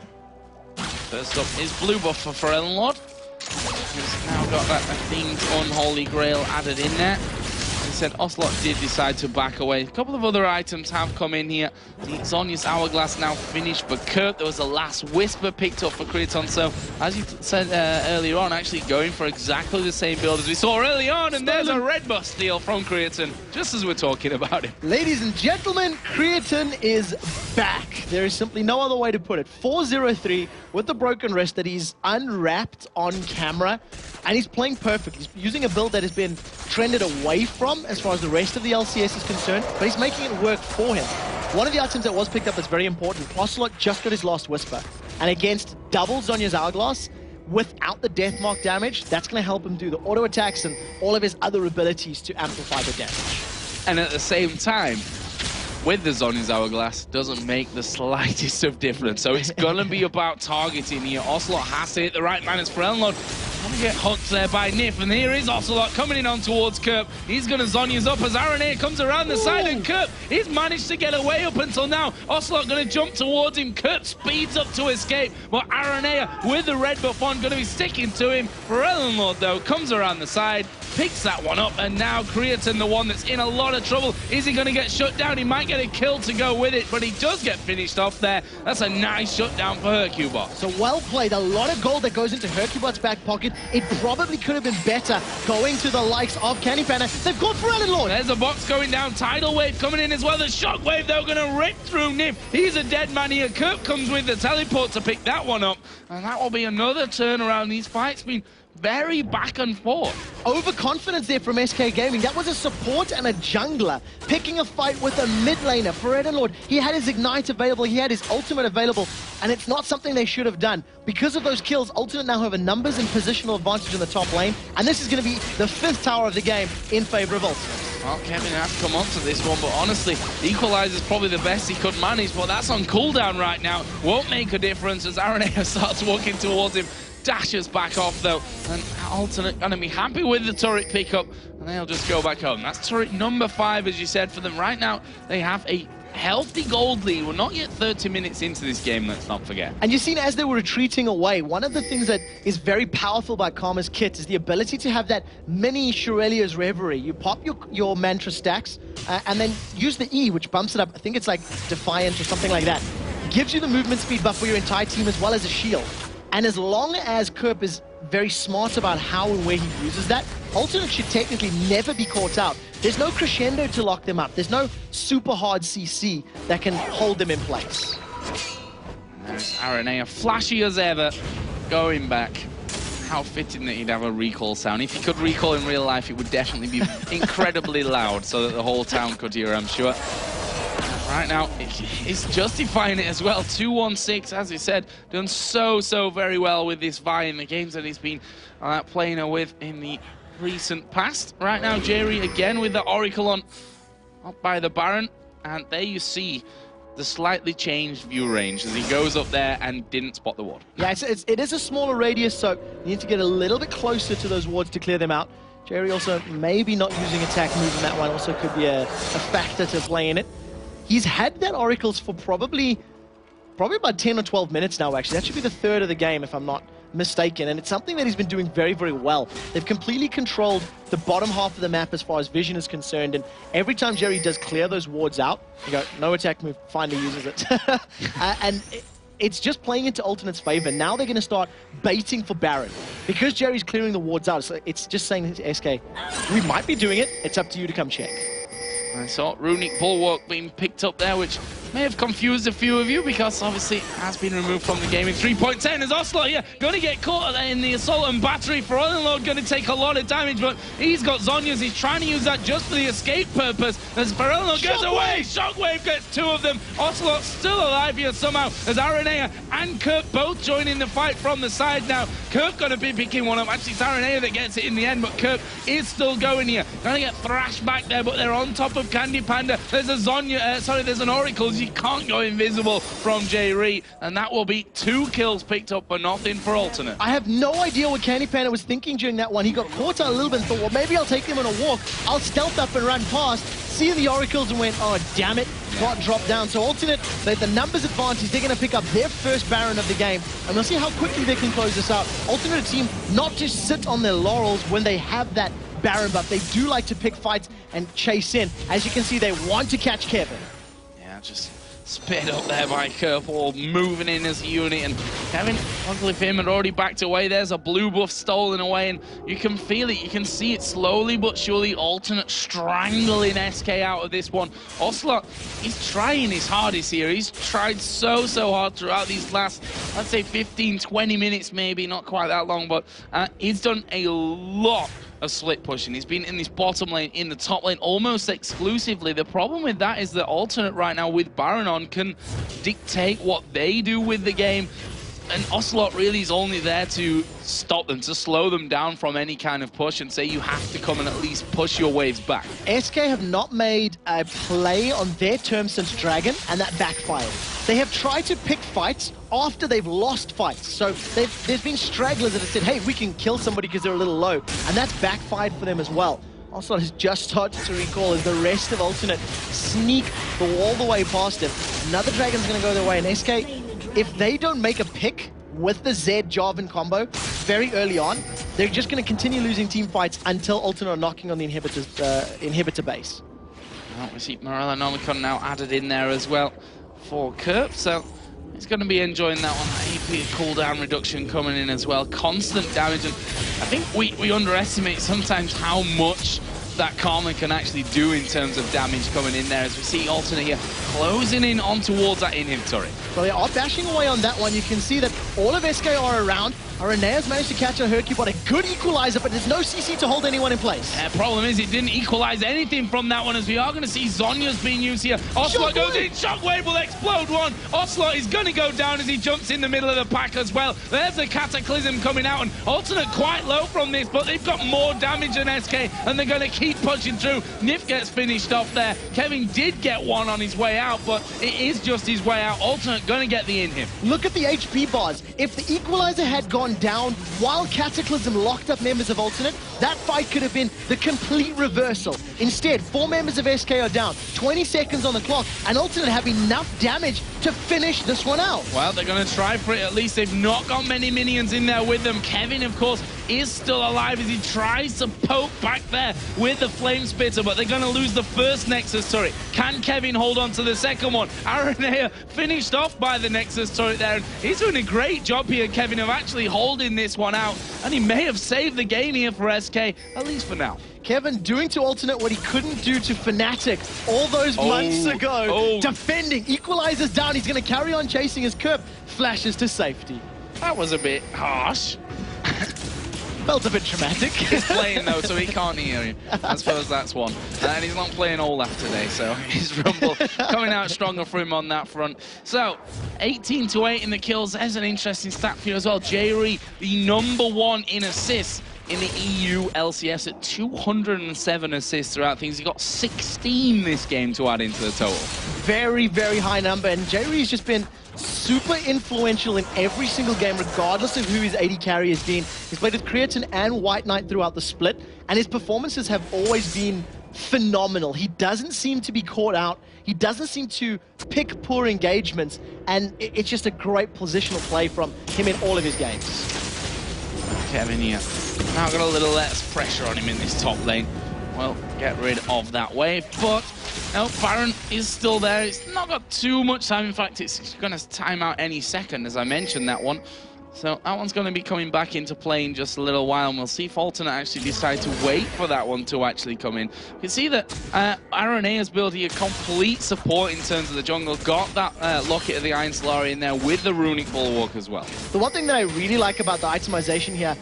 First up is blue buff for Pharrell Lord. He's now got that themed Unholy Grail added in there. As I said, Ocelot did decide to back away. A couple of other items have come in here. The Zhonya's Hourglass now finished for Kurt. There was a last Whisper picked up for Creaton. So, as you said earlier on, actually going for exactly the same build as we saw early on. And there's a red buff steal from Creaton, just as we're talking about it. Ladies and gentlemen, Creaton is back. There is simply no other way to put it. 4-0-3 with the broken wrist that he's unwrapped on camera. And he's playing perfect. He's using a build that has been trended away from as far as the rest of the LCS is concerned, but he's making it work for him. One of the items that was picked up that's very important, Ocelot just got his last Whisper. And against double Zhonya's Hourglass, without the Deathmark damage, that's going to help him do the auto attacks and all of his other abilities to amplify the damage. And at the same time, with the Zhonya's Hourglass, doesn't make the slightest of difference. So it's going to be about targeting here. Ocelot has to hit the right man as Pharrell Trying to get hooked there by Nif, and here is Ocelot coming in on towards Kerp. He's going to Zhonya's up as Aranea comes around the side, and Kerp, he's managed to get away up until now. Ocelot going to jump towards him. Kerp speeds up to escape, but Aranea with the red buff on going to be sticking to him. Pharrell Lord, though, comes around the side, picks that one up, and now Creaton, the one that's in a lot of trouble. Is he going to get shut down? He might get a kill to go with it, but he does get finished off there. That's a nice shutdown for Hercubot. So well played. A lot of gold that goes into Hercubot's back pocket. It probably could have been better going to the likes of Candy Panda. They've got Pharrell Lord. There's a box going down. Tidal Wave coming in as well. The Shockwave, though, going to rip through Nif. He's a dead man here. Kerp comes with the teleport to pick that one up, and that will be another turnaround. These fights been very back and forth. Overconfidence there from SK Gaming. That was a support and a jungler picking a fight with a mid laner. For Red Lord, he had his Ignite available, he had his ultimate available, and it's not something they should have done. Because of those kills, Ultimate now have a numbers and positional advantage in the top lane, and this is going to be the 5th tower of the game in favor of Ultimate. Well, Kevin has come on to this one, but honestly, Equalizer is probably the best he could manage, but that's on cooldown right now. Won't make a difference as Aranea starts walking towards him. Dashes back off though, and Alternate gonna be happy with the turret pickup, and they'll just go back home. That's turret number 5, as you said, for them. Right now, they have a healthy gold lead. We're not yet 30 minutes into this game, let's not forget. And you've seen as they were retreating away, one of the things that is very powerful about Karma's kit is the ability to have that mini Shurelya's Reverie. You pop your mantra stacks, and then use the E, which bumps it up. I think it's like Defiant or something like that. Gives you the movement speed buff for your entire team as well as a shield. And as long as Kerp is very smart about how and where he uses that, Alternate should technically never be caught out. There's no crescendo to lock them up. There's no super hard CC that can hold them in place. There's Aranea, flashy as ever, going back. How fitting that he'd have a recall sound. If he could recall in real life, it would definitely be incredibly loud so that the whole town could hear, I'm sure. Right now, he's justifying it as well. 2-1-6, as we said, done so very well with this Vi in the games that he's been playing with in the recent past. Right now, Jerry again with the Oracle on up by the Baron, and there you see the slightly changed view range as he goes up there and didn't spot the ward. Yeah, it is a smaller radius, so you need to get a little bit closer to those wards to clear them out. Jerry also maybe not using attack move in that one also could be a factor to playing it. He's had that Oracles for probably about 10 or 12 minutes now, actually. That should be the 3rd of the game, if I'm not mistaken. And it's something that he's been doing very well. They've completely controlled the bottom half of the map as far as vision is concerned. And every time Jerry does clear those wards out, you go, no attack move, finally uses it. And it's just playing into Alternate's favor. Now they're going to start baiting for Baron. Because Jerry's clearing the wards out, so it's just saying to SK, we might be doing it. It's up to you to come check. I saw Runic Bulwark being picked up there, which may have confused a few of you because obviously it has been removed from the game in 3.10 as Oslo here going to get caught in the assault and battery. For Lord going to take a lot of damage, but he's got Zhonya's. He's trying to use that just for the escape purpose as Ferelno gets away. Shockwave gets 2 of them. Ocelot still alive here somehow as Aranea and Kerp both joining the fight from the side now. Kerp going to be picking one up. Actually, it's Aranea that gets it in the end, but Kerp is still going here. Going to get thrashed back there, but they're on top of Candy Panda. There's a there's an Oracle. You can't go invisible from J-Ree, and that will be 2 kills picked up, but nothing for Alternate. I have no idea what Candy Panda was thinking during that one. He got caught out a little bit and thought, well, maybe I'll take them on a walk. I'll stealth up and run past, see the Oracles and went, oh, damn it, got dropped down. So Alternate, the numbers advantage, they're going to pick up their first Baron of the game, and we'll see how quickly they can close this out. Alternate team not just sit on their laurels when they have that Baron, but they do like to pick fights and chase in. As you can see, they want to catch Kevin. Yeah, just sped up there by Kerp, all moving in as a unit, and Kevin, luckily for him, had already backed away. There's a blue buff stolen away, and you can feel it, you can see it slowly but surely. Alternate strangling SK out of this one. Ocelot, he's trying his hardest here. He's tried so hard throughout these last, let's say 15-20 minutes maybe, not quite that long, but he's done a lot of split pushing. He's been in this bottom lane, in the top lane, almost exclusively. The problem with that is that Alternate right now with Baron on can dictate what they do with the game, and Ocelot really is only there to stop them, to slow them down from any kind of push and say you have to come and at least push your waves back. SK have not made a play on their terms since Dragon, and that backfired. They have tried to pick fights after they've lost fights. So there's been stragglers that have said, hey, we can kill somebody because they're a little low, and that's backfired for them as well. Ocelot has just started to recall as the rest of Alternate sneak all the way past him. Another Dragon's going to go their way, and SK, if they don't make a pick with the Z Jarvan combo very early on, they're just going to continue losing team fights until Alternate are knocking on the inhibitor base. Well, we see Morella Nomicon now added in there as well for Kerp, so he's going to be enjoying that one. AP cooldown reduction coming in as well. Constant damage, and I think we underestimate sometimes how much that Karma can actually do in terms of damage coming in there, as we see Alternate here closing in on towards that inhib turret. Well, they are bashing away on that one. You can see that All of SK are around. Arenea's managed to catch a Hercubot, a good equalizer, but there's no CC to hold anyone in place. Problem is, it didn't equalize anything from that one, as we are going to see Zhonya's being used here. Ocelot goes in, Shockwave will explode one. Ocelot is going to go down as he jumps in the middle of the pack as well. There's a Cataclysm coming out, and Alternate quite low from this, but they've got more damage than SK, and they're going to keep pushing through. Nif gets finished off there. Kevin did get one on his way out, but it is just his way out. Alternate going to get the in him. Look at the HP bars. If the equalizer had gone down while Cataclysm locked up members of Alternate, that fight could have been the complete reversal. Instead, 4 members of SK are down, 20 seconds on the clock, and Alternate have enough damage to finish this one out. Well, they're going to try for it. At least they've not got many minions in there with them. Kevin, of course, is still alive as he tries to poke back there with the Flame Spitter, but they're going to lose the first Nexus turret. Can Kevin hold on to the second one? Aranea finished off by the Nexus turret there, and he's doing a great job here, Kevin, of actually holding this one out, and he may have saved the game here for SK, at least for now. Kevin doing to Alternate what he couldn't do to Fnatic all those months ago. Defending, equalizes down, he's going to carry on chasing his curve, flashes to safety. That was a bit harsh. Felt a bit traumatic. He's playing though, so he can't hear you. I suppose that's one. And he's not playing Olaf today, so his Rumble coming out stronger for him on that front. So, 18-8 in the kills. There's an interesting stat for you as well. Jerry, the #1 in assists in the EU LCS at 207 assists throughout things. He got 16 this game to add into the total. Very, very high number, and Jerry's just been super influential in every single game, regardless of who his AD carry has been. He's played with Creatine and White Knight throughout the split, and his performances have always been phenomenal. He doesn't seem to be caught out. He doesn't seem to pick poor engagements, and it's just a great positional play from him in all of his games. Kevin here. Now got a little less pressure on him in this top lane. Well, get rid of that wave, but no, Baron is still there. It's not got too much time. In fact, it's going to time out any second, as I mentioned that one. So that one's going to be coming back into play in just a little while, and we'll see if Alternate actually decide to wait for that one to actually come in. You can see that Arenea's build here, complete support in terms of the jungle, got that Locket of the Iron Solari in there with the Runic Bulwark as well. The one thing that I really like about the itemization here,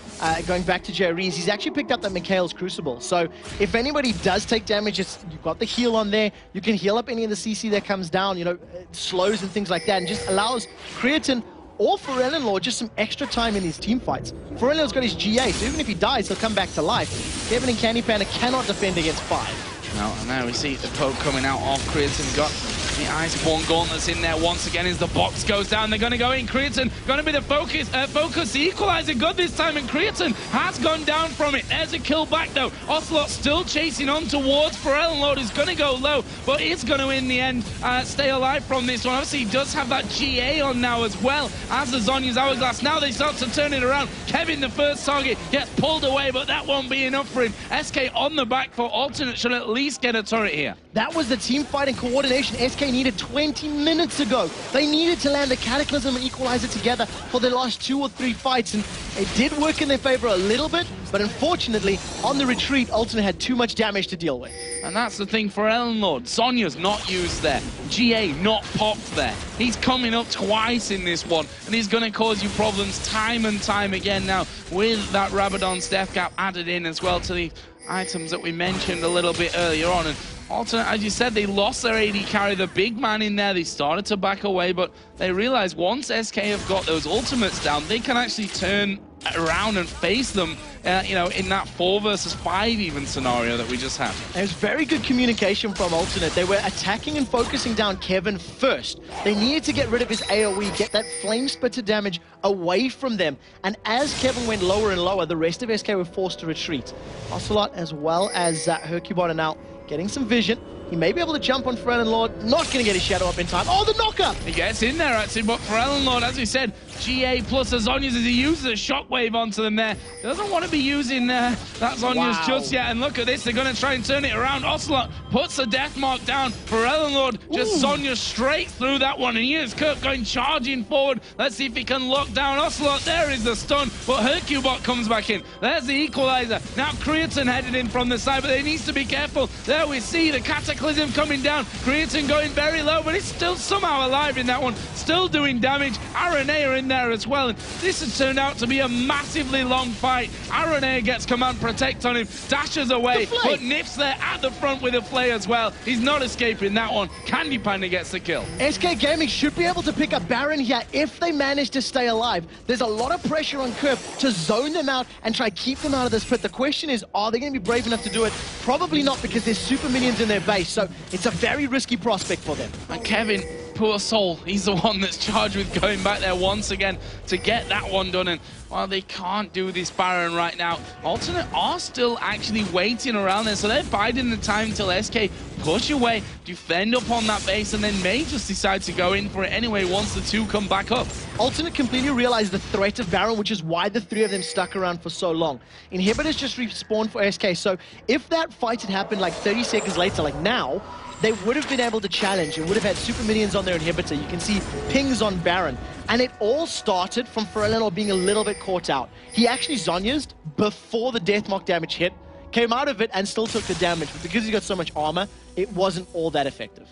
going back to Jerry, is he's actually picked up that Mikhail's Crucible. So if anybody does take damage, you've got the heal on there, you can heal up any of the CC that comes down, you know, slows and things like that, and just allows Creatine or Forellenlord just some extra time in these team fights. Forellenlord's got his GA, so even if he dies, he'll come back to life. Kevin and Candy Panda cannot defend against 5. Now, and there we see the poke coming out of Creatine. Got the Iceborne Gauntlets in there once again as the box goes down. They're going to go in. Creatine going to be the focus. The equalizer good this time, and Creatine has gone down from it. There's a kill back though. Ocelot still chasing on towards Forellenlord, who's going to go low, but is going to in the end stay alive from this one. Obviously, he does have that GA on now as well as the Zhonya's Hourglass. Now they start to turn it around. Kevin, the first target, gets pulled away, but that won't be enough for him. SK on the back for Alternate should at least get a turret here. That was the team fight and coordination SK needed 20 minutes ago. They needed to land the Cataclysm and Equalizer together for their last 2 or 3 fights, and it did work in their favor a little bit, but unfortunately, on the retreat, Alternate had too much damage to deal with. And that's the thing for Ellenlord. Sonya's not used there. GA not popped there. He's coming up twice in this one, and he's going to cause you problems time and time again now with that Rabadon's Death Cap added in as well to the items that we mentioned a little bit earlier on. And Alternate, as you said, they lost their AD carry, the big man in there. They started to back away, but they realized once SK have got those ultimates down, they can actually turn around and face them, you know, in that 4 versus 5 even scenario that we just had. There's very good communication from Alternate. They were attacking and focusing down Kevin first. They needed to get rid of his AoE, get that Flame Spitter damage away from them. And as Kevin went lower and lower, the rest of SK were forced to retreat. Ocelot as well as Hercubot are now getting some vision. He may be able to jump on Forellenlord. Not going to get his shadow up in time. Oh, the knock-up! He gets in there, actually, but Forellenlord, as we said, GA plus the Zhonya's as he uses a shockwave onto them there. Doesn't want to be using that Zhonya's just yet. And look at this, they're going to try and turn it around. Ocelot puts the death mark down. Forellenlord just Zhonya straight through that one. And here's Kirk going charging forward. Let's see if he can lock down Ocelot. There is the stun, but Hercubot comes back in. There's the equalizer. Now Creatine headed in from the side, but he needs to be careful. There we see the Cataclysm Cataclysm coming down. Creatine going very low, but it's still somehow alive in that one. Still doing damage. RNA are in there as well. And this has turned out to be a massively long fight. RNA gets command protect on him, dashes away, but Nif's there at the front with a flay as well. He's not escaping that one. Candy Panda gets the kill. SK Gaming should be able to pick up Baron here if they manage to stay alive. There's a lot of pressure on Curve to zone them out and try to keep them out of this pit. The question is, are they going to be brave enough to do it? Probably not, because there's super minions in their base, so it's a very risky prospect for them. And Kevin, poor soul, he's the one that's charged with going back there once again to get that one done. And well, they can't do this Baron right now. Alternate are still actually waiting around there, so they're biding the time till SK push away, defend up on that base, and then may just decide to go in for it anyway once the two come back up. Alternate completely realized the threat of Baron, which is why the three of them stuck around for so long. Inhibitors just respawned for SK, so if that fight had happened like 30 seconds later, like now, they would have been able to challenge and would have had super minions on their inhibitor. You can see pings on Baron. And it all started from Ferellenor being a little bit caught out. He actually Zhonya's before the Deathmark damage hit, came out of it and still took the damage. But because he got so much armor, it wasn't all that effective.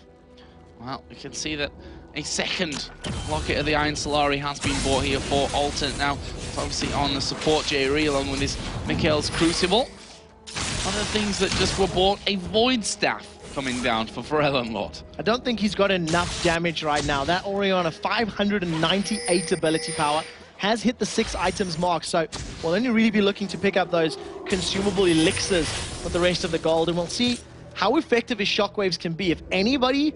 Well, we can see that a second Locket of the Iron Solari has been bought here for Alternate now. It's obviously on the support J-Ree along with his Mikhail's Crucible. Other things that just were bought, a Void Staff coming down for Ferellenor. I don't think he's got enough damage right now. That Orianna, 598 ability power, has hit the 6 items mark, so we'll only really be looking to pick up those consumable elixirs with the rest of the gold, and we'll see how effective his shockwaves can be. If anybody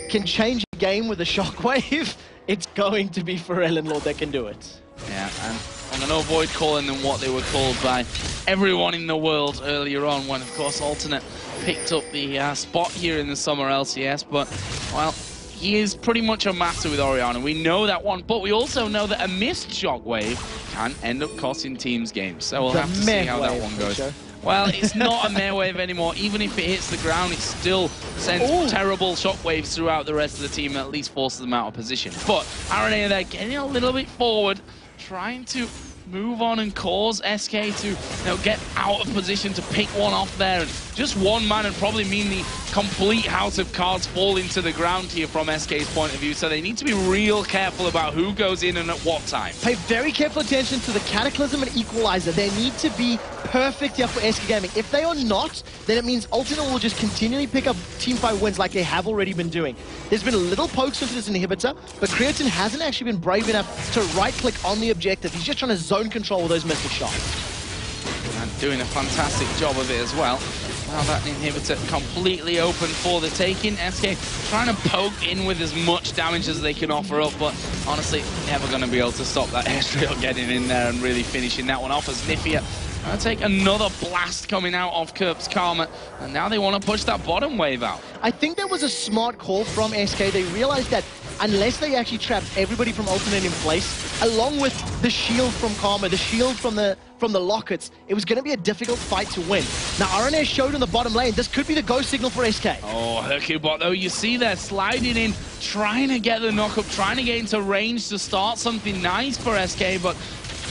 can change a game with a shockwave, it's going to be Ferellenor that can do it. Yeah, and I'm going to avoid calling them what they were called by everyone in the world earlier on when, of course, Alternate picked up the spot here in the summer LCS, but, well, he is pretty much a master with Orianna. We know that one, but we also know that a missed shockwave can end up costing teams games, so we'll have to see how that one goes. Well, it's not a meh wave anymore. Even if it hits the ground, it still sends terrible shockwaves throughout the rest of the team and at least forces them out of position. But RNA there getting a little bit forward, trying to move on and cause SK to get out of position to pick one off there. And just one man would probably mean the complete house of cards fall into the ground here from SK's point of view. So they need to be real careful about who goes in and at what time. Pay very careful attention to the Cataclysm and Equalizer. They need to be perfect here for SK Gaming. If they are not, then it means Alternate will just continually pick up teamfight wins like they have already been doing. There's been a little pokes into this inhibitor, but Creatine hasn't actually been brave enough to right-click on the objective. He's just trying to zone control with those missile shots. And doing a fantastic job of it as well. Now that inhibitor completely open for the taking. SK trying to poke in with as much damage as they can offer up, but honestly, never going to be able to stop that airstream getting in there and really finishing that one off as Nifia going to take another blast coming out of Kerp's Karma, and now they want to push that bottom wave out. I think that was a smart call from SK. They realized that unless they actually trapped everybody from Alternate in place, along with the shield from Karma, the shield from the Lockets, it was going to be a difficult fight to win. Now, RNA showed in the bottom lane. This could be the go signal for SK. Oh, Hercubot, though, you see they're sliding in, trying to get the knock-up, trying to get into range to start something nice for SK, but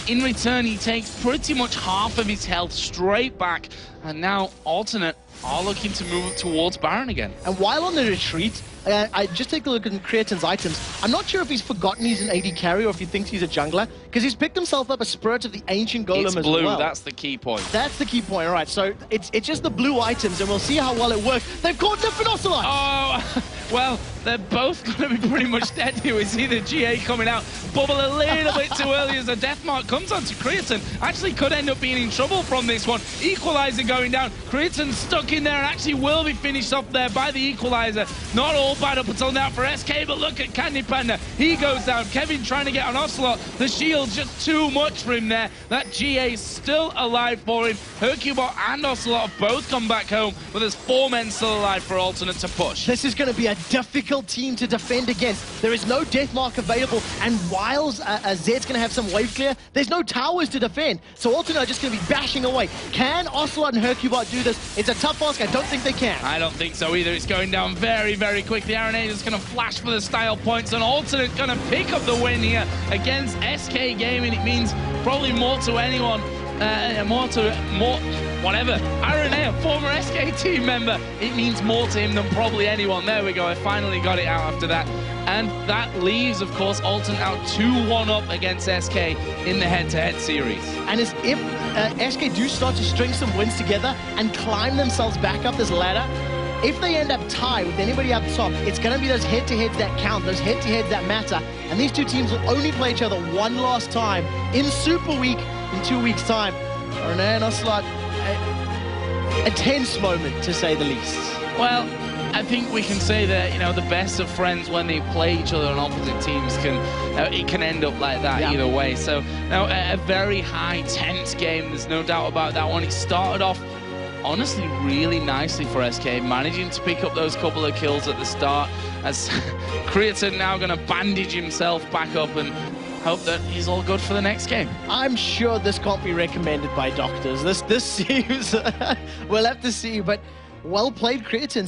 in return, he takes pretty much half of his health straight back, and now Alternate are looking to move towards Baron again. And while on the retreat, I just take a look at Creatine's items. I'm not sure if he's forgotten he's an AD carry or if he thinks he's a jungler, because he's picked himself up a Spirit of the Ancient Golem as well. It's blue, that's the key point. That's the key point, all right. So it's just the blue items, and we'll see how well it works. They've caught different Ocelots! Oh, well, they're both going to be pretty much dead here. We see the GA coming out, bubble a little bit too early as the death mark comes onto Creatine. Actually could end up being in trouble from this one. Equalizer going down. Creatine stuck in there and actually will be finished off there by the Equalizer. Not all bad up until now for SK, but look at Candy Panda. He goes down. Kevin trying to get an Ocelot. The shield's just too much for him there. That GA still alive for him. Hercubot and Ocelot have both come back home, but there's 4 men still alive for Alternate to push. This is going to be a difficult team to defend against. There is no death mark available, and while Zed's going to have some wave clear, there's no towers to defend. So Alternate are just going to be bashing away. Can Ocelot and Hercubot do this? It's a tough ask. I don't think they can. I don't think so either. It's going down very, very quick. The RNA is going to flash for the style points, and Alternate going to pick up the win here against SK Gaming. It means probably more to anyone whatever. Aranea, former SK team member. It means more to him than probably anyone. There we go. I finally got it out after that. And that leaves, of course, Alton out 2-1 up against SK in the head-to-head series. And as if SK do start to string some wins together and climb themselves back up this ladder, if they end up tied with anybody up top, it's going to be those head-to-heads that count, those head-to-heads that matter. And these two teams will only play each other one last time in Super Week in 2 weeks' time. Aranea and Ocelot, a tense moment, to say the least. Well, I think we can say that, you know, the best of friends, when they play each other on opposite teams, it can end up like that either way. So, now a very high, tense game. There's no doubt about that one. It started off, honestly, really nicely for SK, managing to pick up those couple of kills at the start, as Creaton now going to bandage himself back up and hope that he's all good for the next game. I'm sure this can't be recommended by doctors. This seems, we'll have to see, but well played, Creaton.